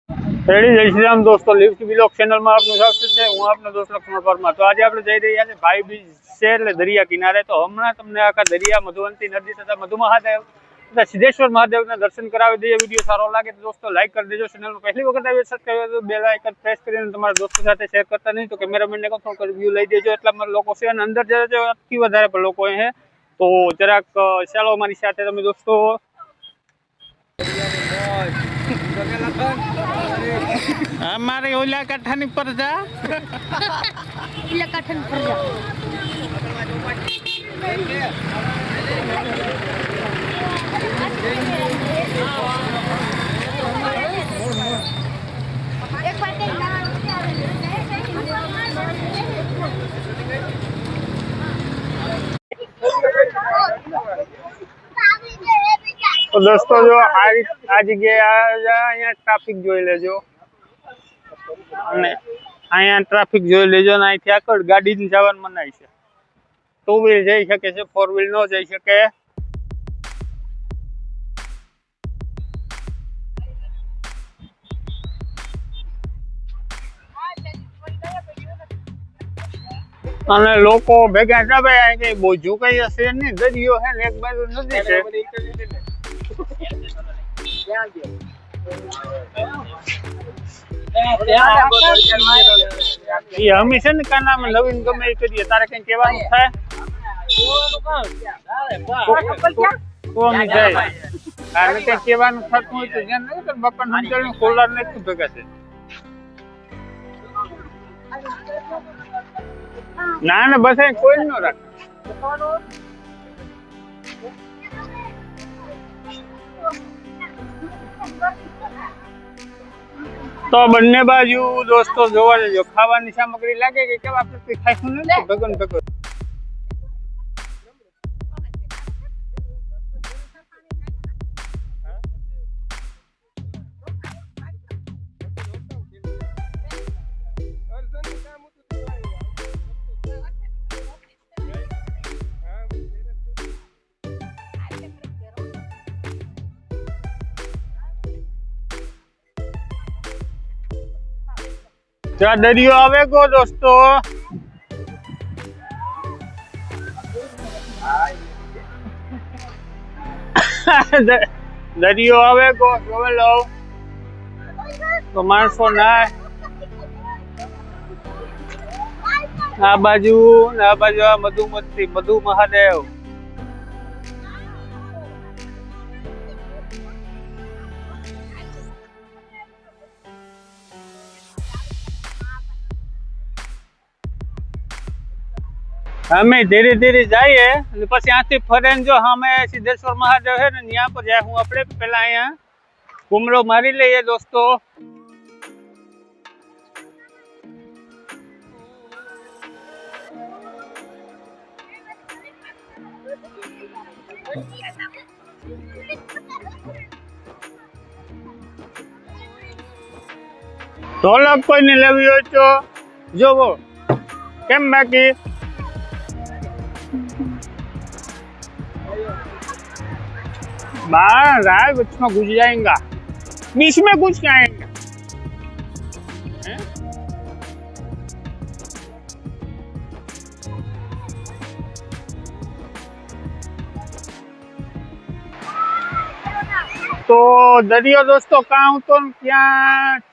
Ready જય શ્રી રામ દોસ્તો, lift blog ચેનલમાં આપનું સ્વાગત છે। હું આપનો દોસ્ત લક્ષ્મણ પરમાર। તો આજે આપણે જઈ રહ્યા છીએ ભાઈ બીજ છે એટલે દરિયા કિનારે। તો હમણાં તમને આખા દરિયા, મધુવંતી નદી તથા મધુ મહાદેવ તથા સિદ્ધેશ્વર મહાદેવના દર્શન કરાવી દઈએ। વિડીયો સારો લાગે તો દોસ્તો લાઈક કરી દેજો। ચેનલમાં પહેલી વખત આવી સબસ્ક્રાઇબ કરી દો, બેલ આઇકન પ્રેસ કરીને તમારા દોસ્તો સાથે શેર કરતા નહીં તો કેમેરામેનને કહો થોડુંક રિવ્યુ લઈ દેજો। એટલા મારા લોકો છે અને અંદર જજો અતિ વધારે પણ લોકો છે, તો જરાક ચાલો અમારી સાથે તમે દોસ્તો। हमारे ओला कठन पर जा ओला कठन पर जा तो दोस्तों जो आ जगह ट्राफिक જોઈ લેજો અને અહીંયા ટ્રાફિક જોઈ લેજો અને અહીંથી આગળ ગાડીથી જવાનું મનાય છે। ટુ વ્હીલ જઈ શકે છે, ફોર વ્હીલ ન જઈ શકે। અને લોકો ભેગા જાવે અહીં કઈ બોજું કઈ હશે નહીં, દરિયો છે ને એક બાજુ નદી છે। અમે છે ને કાનામાં નવીન ગમે એ કરીએ, તારે કઈ કહેવાનું થાય તો અમે જાય। તારે કઈ કહેવાનું થતું હોય તો જ્યાં નહીં બપન સમજાવીને ખોલાર નથી ભેગા છે। ના ના બસ કોઈ ન રાખે। તો બંને બાજુ દોસ્તો જોવા જજો, ખાવાની સામગ્રી લાગે કે કેવા આપણે ખાઈશું ને ભગન ભગન। ત્યાં દરિયો આવે ગો દોસ્તો, દરિયો આવે ગો જોવે લો તો માણસો ના આ બાજુ ને આ બાજુ આ મધુમતી મધુ મહાદેવ। અમે ધીરે ધીરે જઈએ અને પછી આથી ફરેન જો અમે સિદ્ધેશ્વર મહાદેવ છે ને ત્યાં પર જાય। હું આપણે પેલા અહીંયા ઘૂમરો મારી લઈએ દોસ્તો। ઢોલક કોઈને લેવી હોય તો જોવો, કેમ બાકી बाहर राय कुछ में घुस जाएगा, बीच में घुस जाएगा। तो दरियो दोस्तों कहूँ तो क्या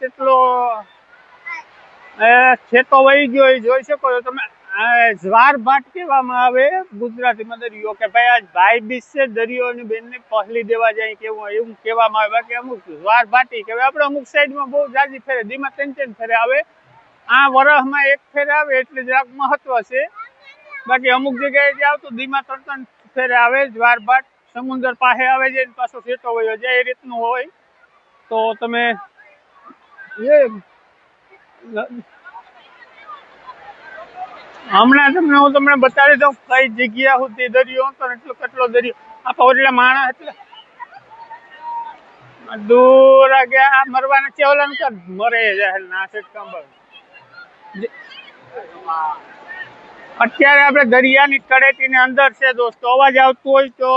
કેટલો ખેતો વહી ગયો એ જોઈ શકો છો તમે। જ્વાર ભાટ કહેવામાં આવે ગુજરાતીમાં દરિયો, કે ભાઈ આજ ભાઈ બીજ છે દરિયોની બેનને પહલી દેવા જાય કેવું એવું કહેવામાં આવે। બાકી અમુક જ્વાર ભાટી કહેવાય, આપણે અમુક સાઈડમાં બહુ જાજી ફેરે, ધીમા ત્રણ ફેરે આવે, આ વરસમાં એક ફેરે આવે એટલે જરાક મહત્વ છે। બાકી અમુક જગ્યાએ જાવ તો ધીમા ત્રણ ફેરે આવે જ્વાર ભાટ, સમુદ્ર પાસે આવે છે પાછો ખેતો વયો જાય એ રીતનું હોય। તો તમે હમણાં હું તમને બતાવી દઉં કઈ જગ્યા સુધી દરિયો હતો ને એટલો કેટલો દરિયો આપા ઓટલા માણસ એટલે દૂર ગયા મરવાના ચેવલા ને મરે જાય ના છે કંબળ। અત્યારે આપણે દરિયાની તળેટીની અંદર છે દોસ્તો, અવાજ આવતો હોય તો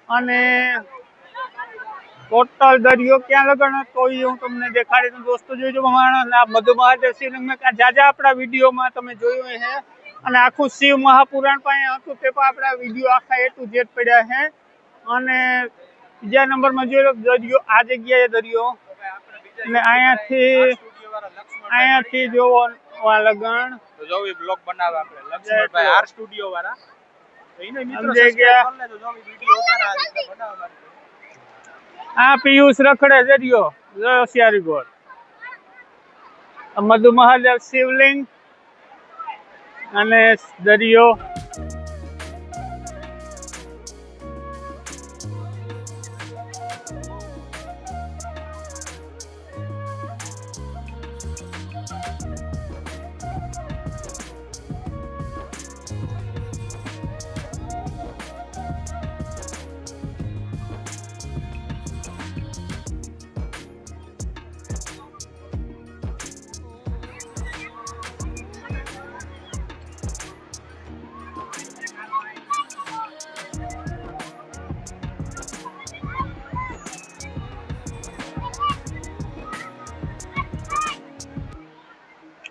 અને ટોટલ દરિયો ક્યાં લગણ હતો એ હું તમને દેખાડી દઉં. દોસ્તો જોઈજો આ મધુ મહાદેવ શિવલિંગ જાજા આપણા વિડીયોમાં તમે જોયું છે. અને આખું શિવ મહાપુરાણ પણ હતું તે પણ આપણા વિડીયો આખા A to Z પડ્યા છે. અને બીજા નંબરમાં જોઈ લો દરિયો, આ જગ્યાએ દરિયો અને અહીંયાથી જોવો આ લગણ તો જો એ બ્લોગ બનાવે આપણે લક્ષ્મણભાઈ આર સ્ટુડિયો વાળા. તો એને મિત્રો સમજાઈ ગયા. સબસ્ક્રાઇબ કરી લેજો. જો વિડિયો ઉતારા આ રીતે બનાવવા. આ પિયુષ રખડે દરિયો હોશિયારી ગોળ. મધુ મહાદેવ શિવલિંગ અને દરિયો.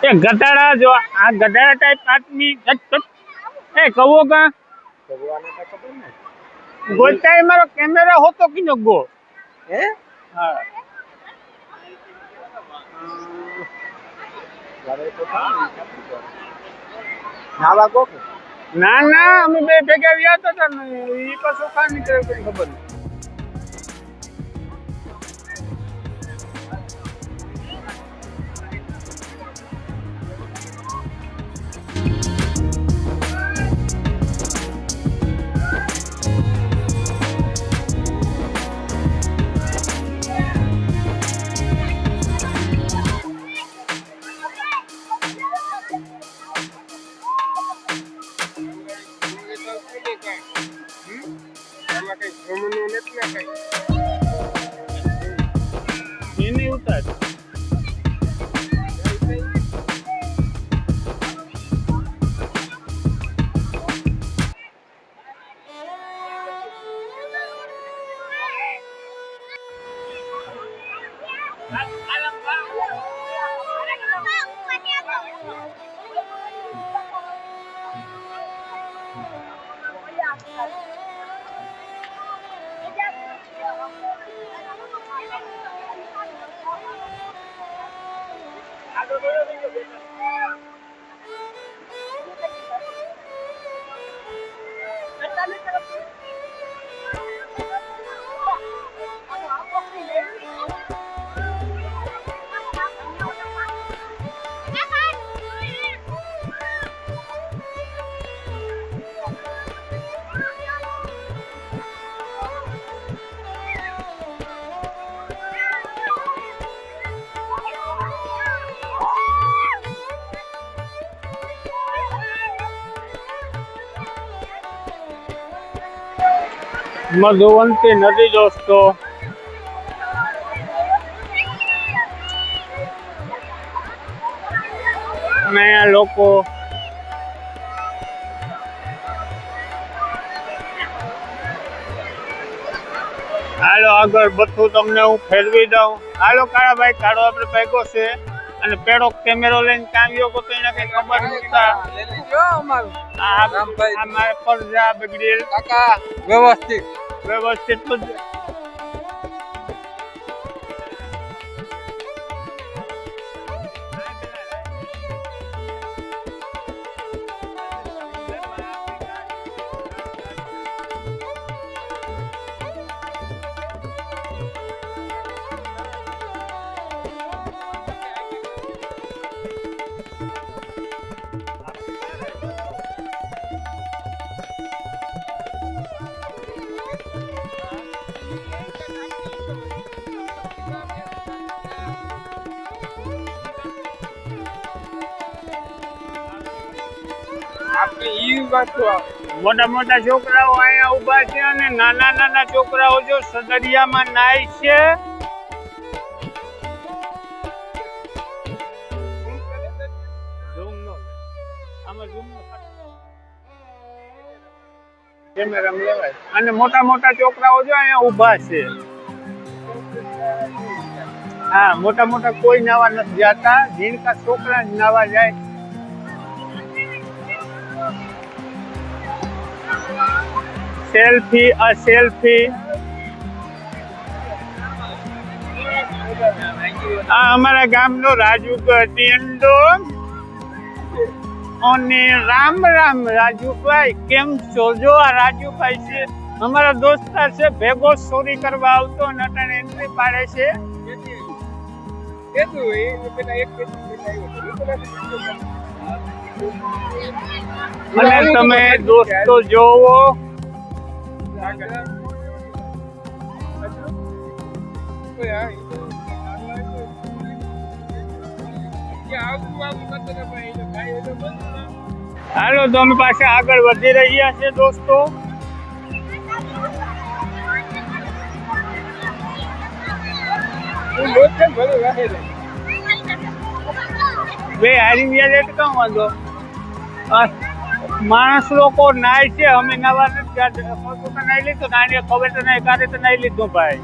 એ ગધાડા જો આ ગધાડા ટાઈપ આદમી એ કવો કા ગોતાઈ મારો કેમેરા હોતો કિનો ગો હે હા નાવા ગો ના ના અમે બે ભેગા ગયા હતા ને ઈ પાછો કા નીકળે કઈ ખબર નહીં. એને ઉતાર મધુવંતી નદી દોસ્તો. અને અહીંયા લોકો હાલો આગળ બધું તમને હું ફેરવી દઉં. હાલો કાળાભાઈ કાળો આપણે ભેગો છે અને પેડો કેમેરો લઈને કામ્યો તો એને કઈ ખબર નતા. આ મારે પરજા બગડેલ કાકા વ્યવસ્થિત વ્યવસ્થિત બધું. મોટા મોટા છોકરાઓ અહીંયા ઉભા છે અને નાના નાના છોકરાઓ જો સદરિયામાં નાય છે. અને મોટા મોટા છોકરાઓ જો અહીંયા ઉભા છે. હા, મોટા મોટા કોઈ નાવા નથી જતા, જીણકા છોકરા જ નાવા જાય. સેલ્ફી આ સેલ્ફી. આ અમારા ગામનો રાજુ ગઢિયંડો. અને રામ રામ રાજુભાઈ, કેમ છો? જો આ રાજુભાઈ છે, અમારા દોસ્તાર છે, ભેગો ચોરી કરવા આવતો અને અટાણે એન્ટ્રી પાડે છે. અને તમે દોસ્તો જોવો, હાલો તો અમે પાછા આગળ વધી રહ્યા છે દોસ્તો. બે હારી વ્યાજ એટલે કામ વાંધો. માણસ લોકો નાય છે, અમે નવા નથી નાઈ લીધું. નાની ખબર તો નહીં, કારે તો નાઈ લીધું ભાઈ.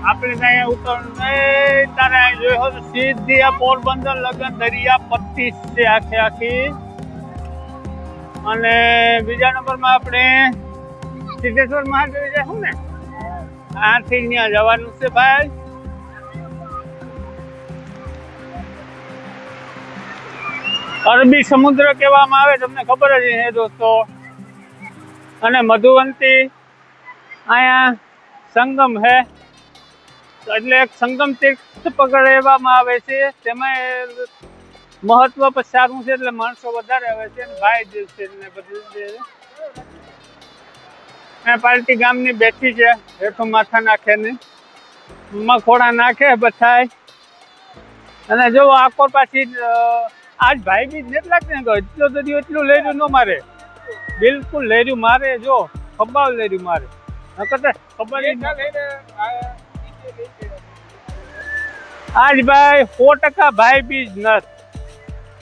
આપણે કઈ ઉતર નહીં. તારે અહીં જોયો તો સીધી આ પોરબંદર લગન દરિયા પટ્ટી છે આખે આખી. અને બીજા નંબરમાં આપણે સિદ્ધેશ્વર મહાદેવ જશું ને, આથી ત્યાં જવાનું છે ભાઈ. અરબી સમુદ્ર કહેવામાં આવે, તમને ખબર જ છે દોસ્તો. અને મધુવંતી અહીંયા સંગમ હે, એટલે એક સંગમ તીર્થ પકડવામાં આવે છે. તેમાં મહત્વ પણ સારું છે, એટલે માણસો વધારે આવે છે. ભાઈ જે છે ને બધું પાર્ટી ગામની બેઠી છે, હેઠું માથા નાખે ને મખોડા નાખે બધાય. અને જો આખો પાછી આજ ભાઈ બી નથી લાગતી ને, એટલો દરિયો એટલું લેર્યું ન મારે, બિલકુલ લેર્યું મારે. જો ખબાવ લેર્યું મારે, ખબર આજ ભાઈ 100% ભાઈ બી જ નથી.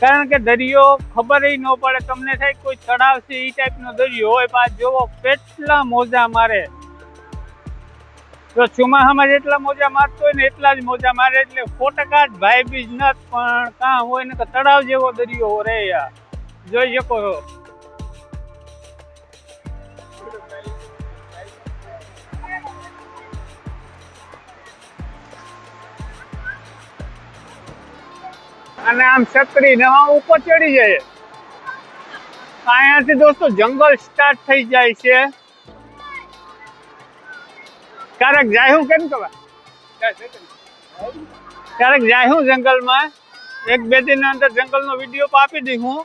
કારણ કે દરિયો ખબર ન પડે, તમને થાય કોઈ તળાવ છે એ ટાઈપનો દરિયો હોય. પાછ જોવો કેટલા મોજા મારે. તો ચોમાસામાં જેટલા મોજા મારતો હોય ને એટલા જ મોજા મારે. એટલે 100% જ ભાઈ બી જ નથી. પણ કાં હોય ને કે તળાવ જેવો દરિયો રે યાર, જોઈ શકો છો. અને આમ છત્રી ને ઉપર ચડી જાય. અહીંયાથી દોસ્તો જંગલ સ્ટાર્ટ થઈ જાય છે. ક્યારેક જાય હું કેમ ખબર, ક્યારેક જાય હું જંગલમાં, 1-2 દિન અંદર જંગલનો વિડીયો આપી દી હું.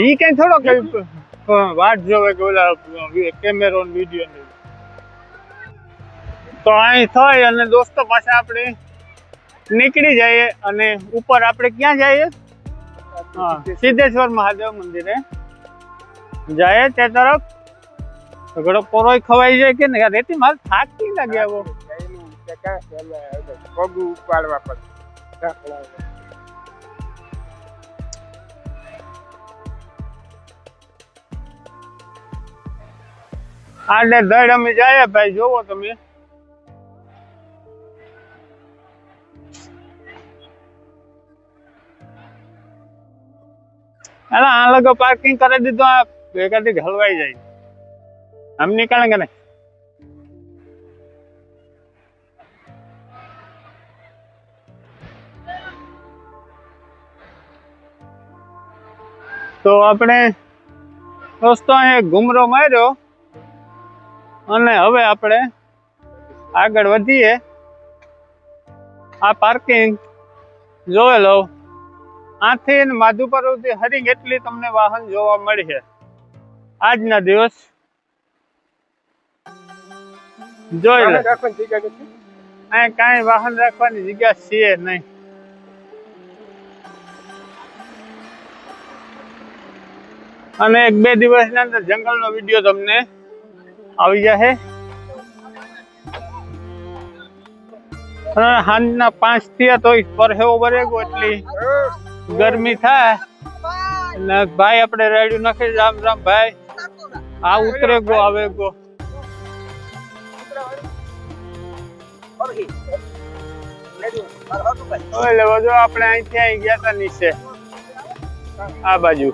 ઈ કઈ થોડો વાત જોવે કે ઓલા કેમેરો વિડીયો ને. તો અહીં થઈ અને દોસ્તો પાછા આપણે નીકળી જઈએ. અને ઉપર આપણે ક્યાં જઈએ? હા, સિદ્ધેશ્વર મહાદેવ મંદિરે જાય તે તરફ. ઘણો કોરોય ખવાઈ જાય કે ને રેતી માલ થાક નહીં લાગે આવો. પગ ઉપાડવા પડે. આડે ધડ અમે જાય ભાઈ, જોવો તમે. આ લોકો પાર્કિંગ કરી દીધું, આ ભેગાથી હલવાઈ જાય. हम निकालेंगे नहीं. તો આપણે દોસ્તો અહીં ઘુમરો માર્યો અને હવે આપણે આગળ વધીએ. આ પાર્કિંગ જોઈ લો. આથી માધુપર સુધી હરિંગ એટલી તમને વાહન જોવા મળશે આજના દિવસ. જોઈ લો, અહીં કાંઈ વાહન રાખવાની જગ્યા છે નહીં. અને 1-2 દિવસની અંદર જંગલનો વિડીયો તમને આવી જશે. સાંજના 5 થયા તોય પરસેવો બરેગો એટલી ગરમી થાય ને ભાઈ આપણે રેડિયો નાખી રામ રામ ભાઈ આ ઉતરે ગો આવે ગો એટલે બધું આપણે અહીંથી અહીં ગયા હતા નીચે આ બાજુ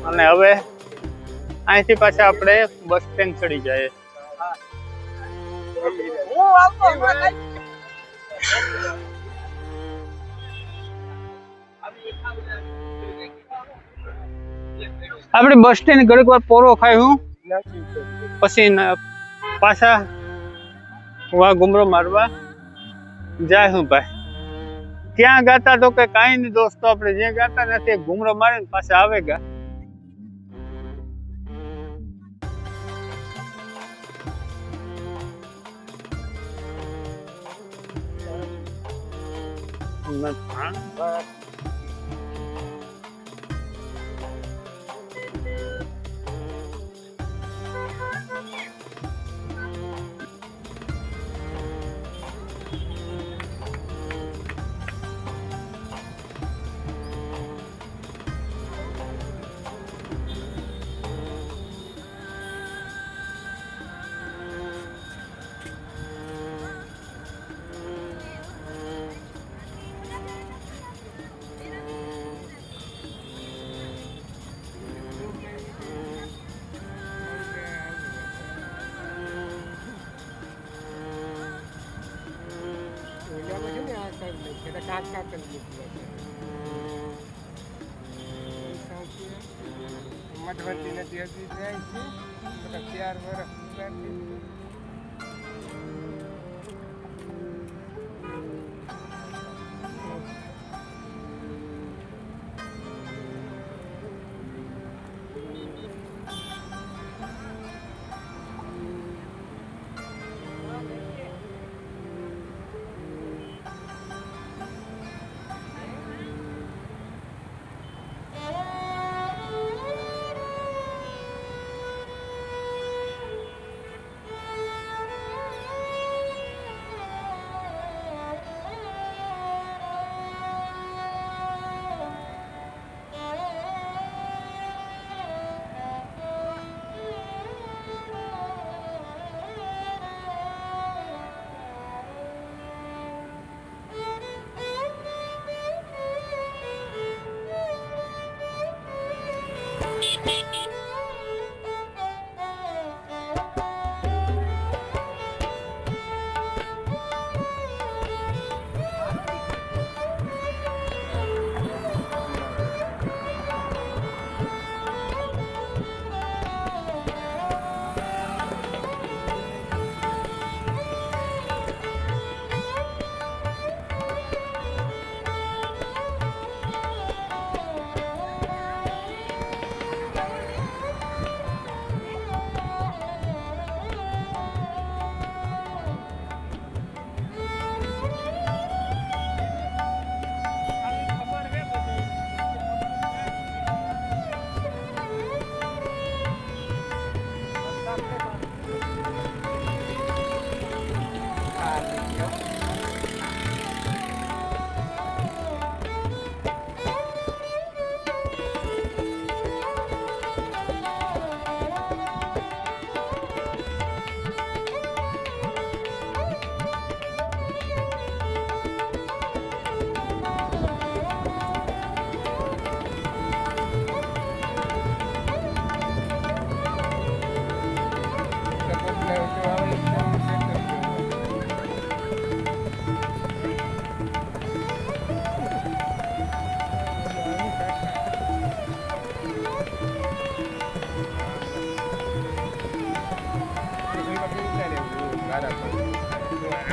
અને હવે અહીંથી પાછા આપણે બસ સ્ટેન્ડ ચડી જાય આપણે બસ સ્ટેન્ડ ઘડીક વાર પોરો ખાય હું પછી પાછા વા ગુમરો મારવા જાય હું ભાઈ ત્યાં ગાતા તો કે કાંઈ નહીં દોસ્તો આપણે જ્યાં ગાતા નથી ઘુમરો મારીને પાછા આવે ગા મધવતી નદી હજી જાય છે બધા 4 વર્ષ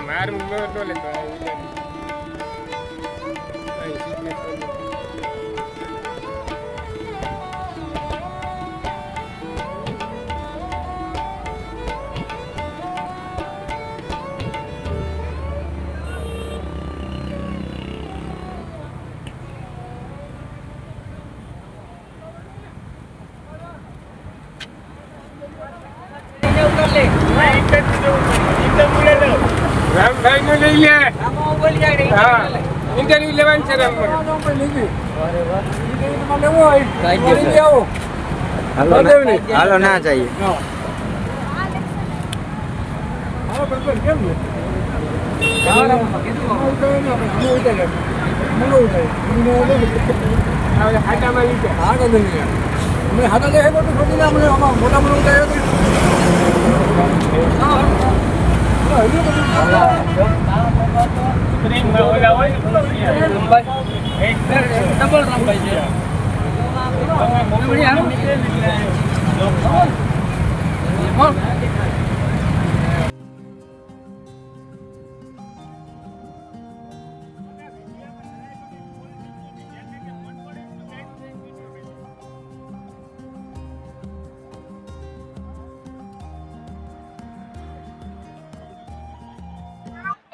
મારું ન લેતો રામભાઈ નું લઈ લે. હા ઇન્ટરવ્યુ લેવાની છે અમારે. હાલો ના જઈએ.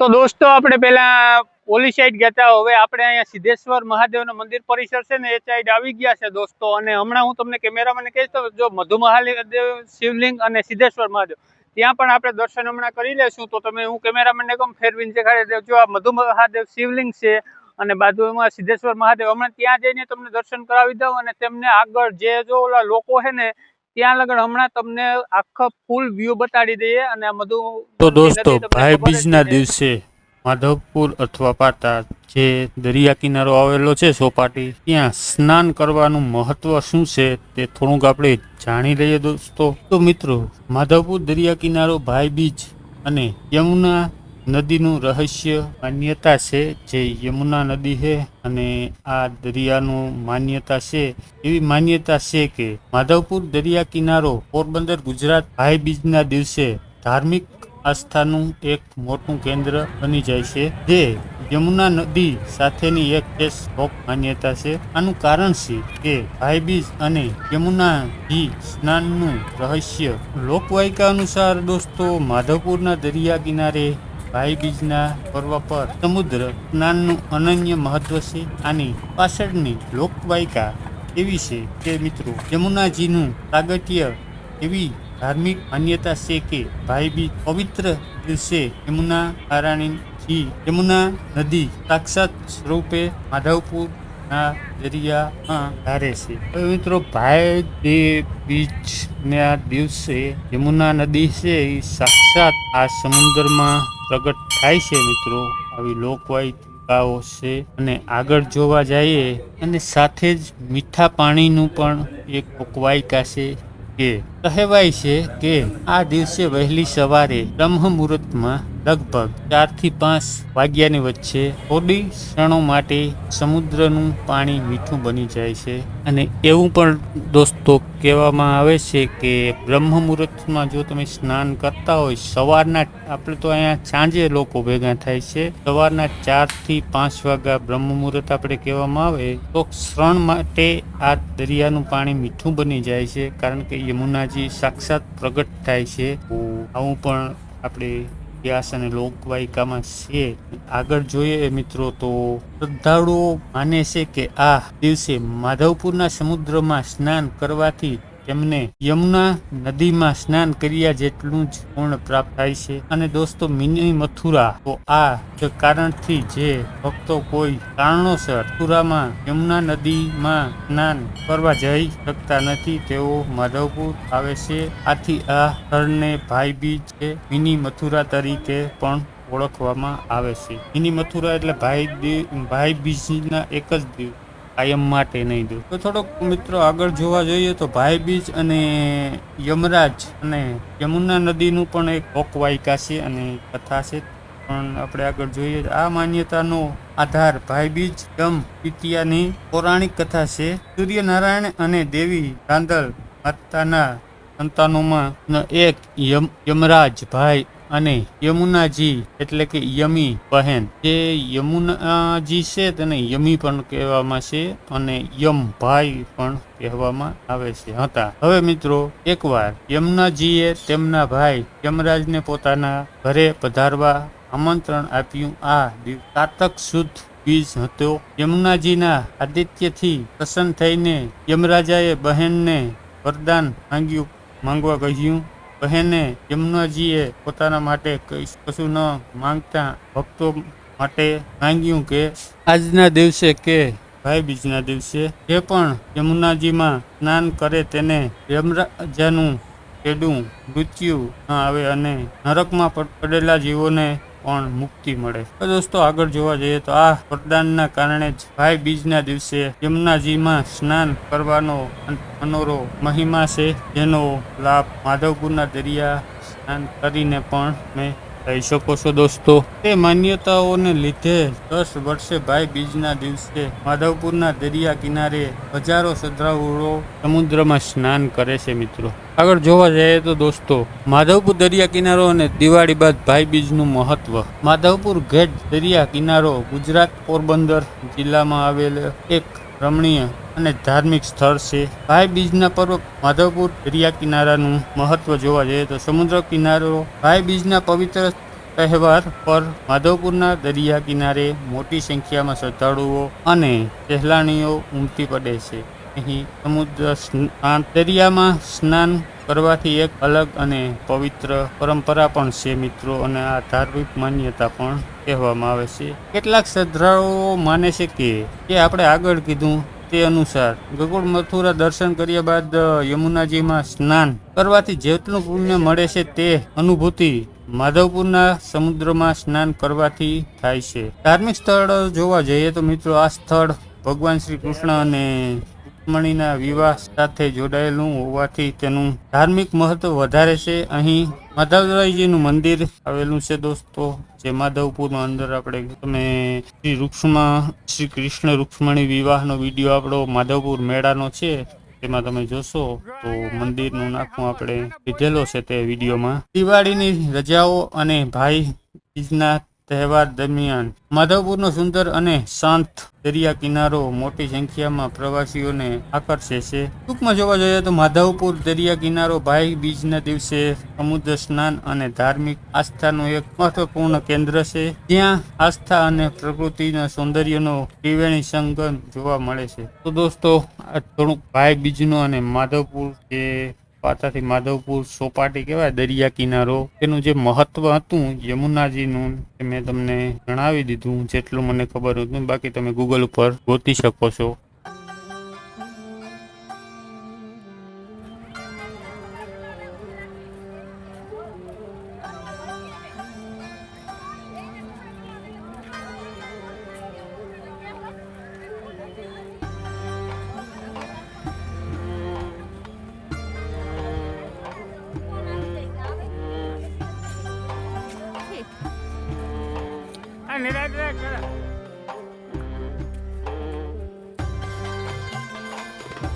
તો દોસ્તો આપણે પેલા ઓલી સાઈડ ગયા હતા, હવે આપણે અહીંયા સિદ્ધેશ્વર મહાદેવનું મંદિર પરિસર છે ને એ સાઈડ આવી ગયા છે દોસ્તો. અને હમણાં હું તમને કેમેરામેન કહીશ તો જો મધુ મહાદેવ શિવલિંગ અને સિદ્ધેશ્વર મહાદેવ ત્યાં પણ આપણે દર્શન હમણાં કરી લેશું. તો તમે હું કેમેરામેનને કહું ફેરવીને દેખાડી દેજો. આ મધુ મહાદેવ શિવલિંગ છે અને બાજુમાં સિદ્ધેશ્વર મહાદેવ. હમણાં ત્યાં જઈને તમને દર્શન કરાવી દઉં અને તેમને આગળ જે જો ઓલા લોકો છે ને ત્યાં લગન હમણાં તમને આખો ફૂલ વ્યૂ બતાડી દઈએ. અને આ મધુ તો દોસ્તો ભાઈ બીજના દિવસે માધવપુર અથવા પાટા જે દરિયા કિનારો આવેલો છે સોપાટી, ત્યાં સ્નાન કરવાનું મહત્વ શું છે તે થોડુંક આપણે જાણી લઈએ દોસ્તો. તો મિત્રો, માધવપુર દરિયા કિનારો ભાઈ બીજ અને યમુના નદીનું રહસ્ય માન્યતા છે. જે યમુના નદી છે અને આ દરિયાનું માન્યતા છે, એવી માન્યતા છે કે માધવપુર દરિયા કિનારો પોરબંદર ગુજરાત ભાઈ બીજના દિવસે ધાર્મિક આસ્થાનું એક મોટું કેન્દ્ર બની જાય છે, જે યમુના નદી સાથેની એક ખાસ લોક માન્યતા છે. આનું કારણ છે કે ભાઈ બીજ અને યમુનાજી સ્નાનનું રહસ્ય. લોકવાયકા અનુસાર દોસ્તો, માધવપુરના દરિયા કિનારે ભાઈ બીજના પર્વ પર સમુદ્ર સ્નાનનું અનન્ય મહત્વ છે. આની પાછળની લોકવાયકા એવી છે કે મિત્રો, યમુનાજીનું પ્રાગટ્ય એવી ધાર્મિક માન્યતા છે કે ભાઈ બીજ પવિત્ર દિવસે યમુના મહારાણીજી યમુના નદી સાક્ષાત સ્વરૂપે માધવપુરના દરિયામાં ધારે છે. હવે મિત્રો, ભાઈ બીજના દિવસે યમુના નદી છે એ સાક્ષાત આ સમુદ્રમાં પ્રગટ થાય છે મિત્રો. આવી લોકવાયકાઓ છે. અને આગળ જોવા જઈએ અને સાથે જ મીઠા પાણીનું પણ એક લોકવાયકા છે કે કહેવાય છે કે આ દિવસે વહેલી સવારે બ્રહ્મ મુહૂર્તમાં લગભગ 4 થી 5 વાગ્યાની વચ્ચે થોડી ક્ષણો માટે સમુદ્રનું પાણી મીઠું બની જાય છે. અને એવું પણ દોસ્તો કહેવામાં આવે છે કે બ્રહ્મ મુહૂર્તમાં જો તમે સ્નાન કરતા હોય સવારના, આપણે તો અહીંયા સાંજે લોકો ભેગા થાય છે, સવારના 4 થી 5 વાગ્યા બ્રહ્મ મુહૂર્ત આપણે કહેવામાં આવે, તો ક્ષણ માટે આ દરિયાનું પાણી મીઠું બની જાય છે, કારણ કે યમુનાજી સાક્ષાત પ્રગટ થાય છે. આવું પણ આપણે ઇતિહાસ અને લોકવાયકામાં છે. આગળ જોઈએ મિત્રો, તો શ્રદ્ધાળુઓ માને છે કે આ દિવસે માધવપુરના સમુદ્રમાં સ્નાન કરવાથી તેમને યમુના નદીમાં સ્નાન કર્યા જેટલું જ પૂર્ણ પ્રાપ્ત થાય છે. અને દોસ્તો, મિની મથુરા, તો આ જ કારણથી જે ભક્તો કોઈ કારણોસર મથુરામાં યમુના નદીમાં સ્નાન કરવા જઈ શકતા નથી, તેઓ માધવપુર આવે છે. આથી આ સ્થળને ભાઈ બીજ કે મિની મથુરા તરીકે પણ ઓળખવામાં આવે છે. મિની મથુરા એટલે ભાઈ બીજના એક જ દિવસ, કાયમ માટે નહીં દો. તો થોડોક મિત્રો આગળ જોવા જોઈએ તો ભાઈ બીજ અને યમરાજ અને યમુના નદીનું પણ એક લોકવાયકા છે અને કથા છે. પણ આપણે આગળ જોઈએ, આ માન્યતાનો આધાર ભાઈ બીજ યમ પિતિયાની પૌરાણિક કથા છે. સૂર્યનારાયણ અને દેવી રાંદલ માતાના સંતાનોમાં એક યમરાજ ભાઈ અને યમુનાજી એટલે કે યમી બહેન. જે યમુનાજી છે તેને યમી પણ કહેવામાં છે અને યમ ભાઈ પણ કહેવામાં આવે છે હતા. હવે મિત્રો, એકવાર યમુનાજીએ તેમના ભાઈ યમરાજને પોતાના ઘરે પધારવા આમંત્રણ આપ્યું. આ કારતક સુદ બીજ હતો. યમુનાજીના આદિત્યથી પ્રસન્ન થઈને યમરાજાએ બહેનને વરદાન માંગવા કહ્યું. બહેને યમુનાજીએ પોતાના માટે કશું ન માંગતા ભક્તો માટે માંગ્યું કે આજના દિવસે કે ભાઈ બીજના દિવસે જે પણ યમુનાજીમાં સ્નાન કરે તેને યમરાજાનું કેડું મૃત્યુ ન આવે અને નરકમાં પડેલા જીવોને પણ મુક્તિ મળે. તો દોસ્તો આગળ જોવા જઈએ તો આ વરદાનના કારણે જ ભાઈ બીજના દિવસે યમુનાજીમાં સ્નાન કરવાનો અનોરો મહિમા છે, જેનો લાભ માધવપુરના દરિયા સ્નાન કરીને પણ મેં લઈ શકો છો. દોસ્તો તે માન્યતાઓને લીધે 10 વર્ષે ભાઈ બીજના દિવસે માધવપુરના દરિયા કિનારે હજારો શ્રદ્ધાળુઓ સમુદ્રમાં સ્નાન કરે છે. મિત્રો આગળ જોવા જઈએ તો દોસ્તો માધવપુર દરિયા કિનારો અને દિવાળી બાદ ભાઈ બીજનું મહત્વ. માધવપુર ઘેટ દરિયા કિનારો ગુજરાત પોરબંદર જિલ્લામાં આવેલ એક રમણીય અને ધાર્મિક સ્થળ છે. ભાઈ બીજના પર્વ માધવપુર દરિયા કિનારાનું મહત્વ જોવા જઈએ તો સમુદ્ર કિનારો ભાઈ બીજના પવિત્ર તહેવાર પર માધવપુરના દરિયા કિનારે મોટી સંખ્યામાં શ્રદ્ધાળુઓ અને સહેલાણીઓ ઉમટી પડે છે. અહીં દરિયામાં સ્નાન કરવાથી એક અલગ અને પવિત્ર પરંપરા પણ છે મિત્રો, અને આ ધાર્મિક માન્યતા પણ કહેવામાં આવે છે. કેટલાક શ્રદ્ધાળુઓ માને છે કે આપણે આગળ કીધું તે અનુસાર ગોકુળ મથુરા દર્શન કર્યા બાદ યમુનાજીમાં સ્નાન કરવાથી જેટલું પુણ્ય મળે છે તે અનુભૂતિ માધવપુરના સમુદ્રમાં સ્નાન કરવાથી થાય છે. ધાર્મિક સ્થળ જોવા જઈએ તો મિત્રો આ સ્થળ ભગવાન શ્રી કૃષ્ણ અને રૂકમણીના વિવાહ સાથે જોડાયેલું હોવાથી તેનું ધાર્મિક મહત્વ વધારે છે. અહીં માધવરાયજીનું મંદિર આવેલું છે દોસ્તો, જે માધવપુરમાં અંદર આપણે તમે શ્રી કૃષ્ણ રૂક્ષ્મણી વિવાહનો વિડીયો આપણો માધવપુર મેળાનો છે તેમાં તમે જોશો તો મંદિરનું નાખું આપણે લીધેલો છે તે વિડીયોમાં. દિવાળીની રજાઓ અને ભાઈ બીજના તહેવાર દરમિયાન માધવપુરનો સુંદર અને શાંત દરિયા કિનારો મોટી સંખ્યામાં પ્રવાસીઓને આકર્ષે છે. ટૂંકમાં જોવા જઈએ તો માધવપુર દરિયા કિનારો ભાઈ બીજના દિવસે સમુદ્ર સ્નાન અને ધાર્મિક આસ્થાનું એક મહત્વપૂર્ણ કેન્દ્ર છે, જ્યાં આસ્થા અને પ્રકૃતિના સૌંદર્યનો ત્રિવેણી સંગમ જોવા મળે છે. તો દોસ્તો આ થોડુંક ભાઈ બીજનું અને માધવપુર જે પાતાથી માધવપુર સોપાટી કહેવાય દરિયા કિનારો, તેનું જે મહત્વ હતું યમુનાજીનું એ મેં તમને જણાવી દીધું જેટલું મને ખબર હતું. બાકી તમે ગૂગલ ઉપર ગોતી શકો છો.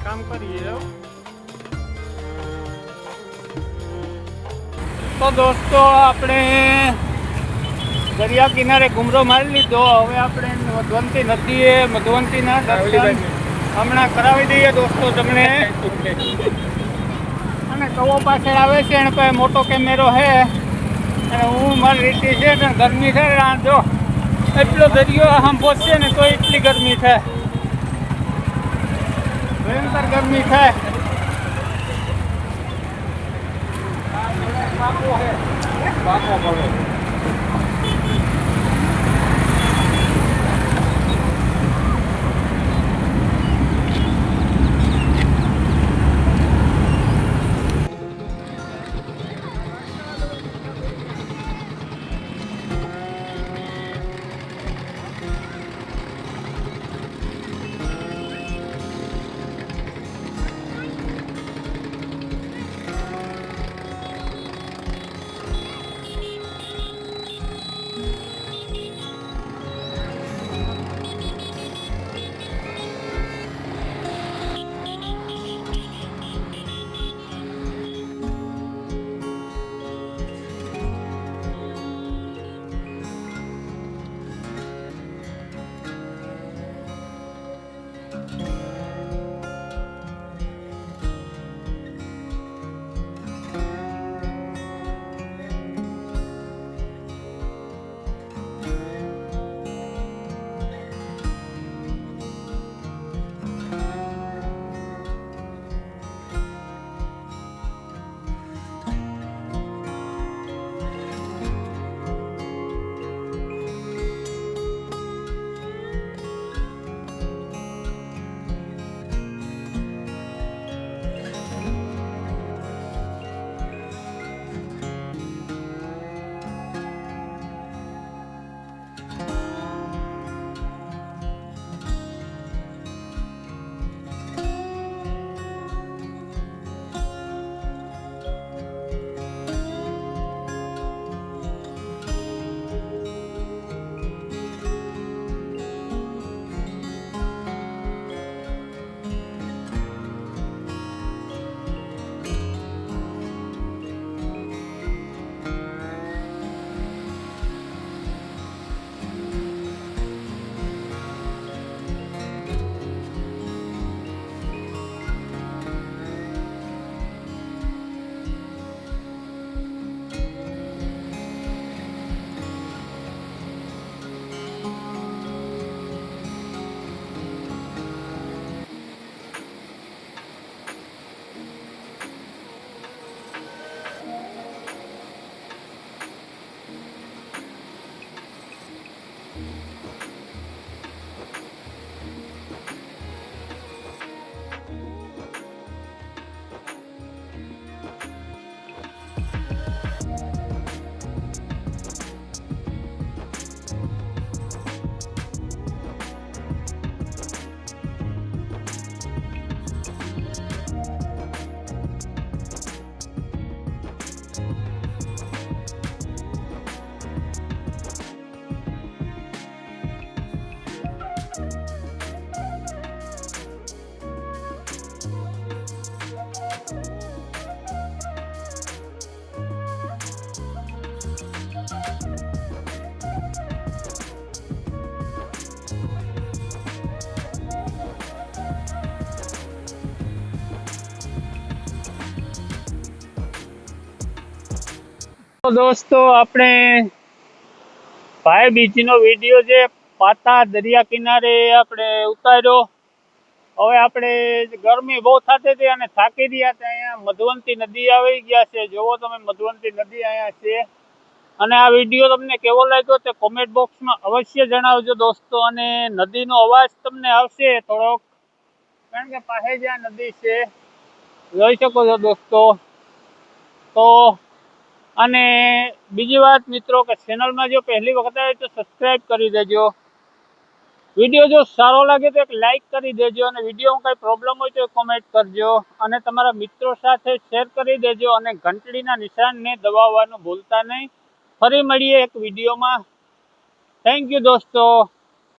કામ કરીએ. તો દોસ્તો આપણે દરિયા કિનારે ઘૂમરો મારી લીધો. હવે આપણે મધવંતી નદીએ મધવંતીના દર્શન હમણાં કરાવી દઈએ દોસ્તો તમને. અને કવો પાછળ આવે છે, એને પાસે મોટો કેમેરો છે અને હું મારી રીતે છે ને ગરમી છે. જો એટલો દરિયો આમ પહોંચશે ને તો એટલી ગરમી થાય, ભયંકર ગરમી થાય. તો દોસ્તો આપણે ભાઈ બીજનો વિડીયો છે પાતા દરિયા કિનારે આપણે ઉતાર્યો. હવે આપણે ગરમી બહુ થતી હતી અને થાકી રહ્યા હતા. અહીંયા મધવંતી નદી આવી ગયા છે. જોવો તમે મધવંતી નદી અહીંયા છે. અને આ વિડીયો તમને કેવો લાગ્યો તે કોમેન્ટ બોક્સમાં અવશ્ય જણાવજો દોસ્તો. અને નદીનો અવાજ તમને આવશે થોડોક, કારણ કે પાસે જ્યાં નદી છે જોઈ શકો છો દોસ્તો. તો અને બીજી વાત મિત્રો કે ચેનલમાં જો પહેલી વખત આવે તો સબસ્ક્રાઈબ કરી દેજો. વિડીયો જો સારો લાગે તો એક લાઈક કરી દેજો. અને વિડીયોમાં કંઈ પ્રોબ્લેમ હોય તો કોમેન્ટ કરજો. અને તમારા મિત્રો સાથે શેર કરી દેજો. અને ઘંટડીના નિશાનને દબાવવાનું ભૂલતા નહીં. ફરી મળીએ એક વિડીયોમાં. થેન્ક યુ દોસ્તો.